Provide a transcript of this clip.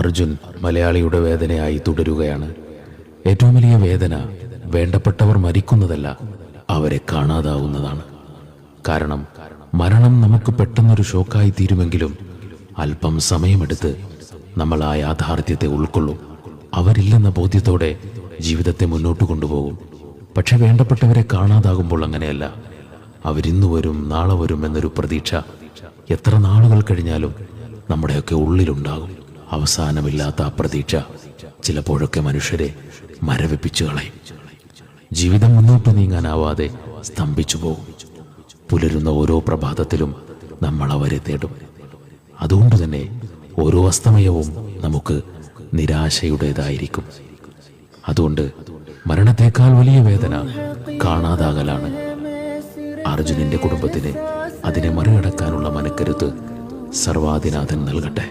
അർജുൻ മലയാളിയുടെ വേദനയായി തുടരുകയാണ്. ഏറ്റവും വലിയ വേദന വേണ്ടപ്പെട്ടവർ മരിക്കുന്നതല്ല, അവരെ കാണാതാവുന്നതാണ്. കാരണം മരണം നമുക്ക് പെട്ടെന്നൊരു ഷോക്കായി തീരുമെങ്കിലും അല്പം സമയമെടുത്ത് നമ്മൾ ആ യാഥാർത്ഥ്യത്തെ ഉൾക്കൊള്ളും. അവരില്ലെന്ന ബോധ്യത്തോടെ ജീവിതത്തെ മുന്നോട്ട് കൊണ്ടുപോകും. പക്ഷെ വേണ്ടപ്പെട്ടവരെ കാണാതാകുമ്പോൾ അങ്ങനെയല്ല. അവരിന്നു വരും, നാളെ വരും എന്നൊരു പ്രതീക്ഷ എത്ര നാളുകൾ കഴിഞ്ഞാലും നമ്മുടെയൊക്കെ ഉള്ളിലുണ്ടാകും. അവസാനമില്ലാത്ത ആ പ്രതീക്ഷ ചിലപ്പോഴൊക്കെ മനുഷ്യരെ മരവിപ്പിച്ചു കളയും. ജീവിതം മുന്നോട്ട് നീങ്ങാനാവാതെ സ്തംഭിച്ചു പോകും. പുലരുന്ന ഓരോ പ്രഭാതത്തിലും നമ്മൾ അവരെ തേടും. അതുകൊണ്ട് തന്നെ ഓരോ അസ്തമയവും നമുക്ക് നിരാശയുടേതായിരിക്കും. അതുകൊണ്ട് മരണത്തേക്കാൾ വലിയ വേദന കാണാതാകലാണ്. അർജുനന്റെ കുടുംബത്തിന് അതിനെ മറികടക്കാനുള്ള മനക്കരുത്ത് സർവാധിനാഥൻ നൽകട്ടെ.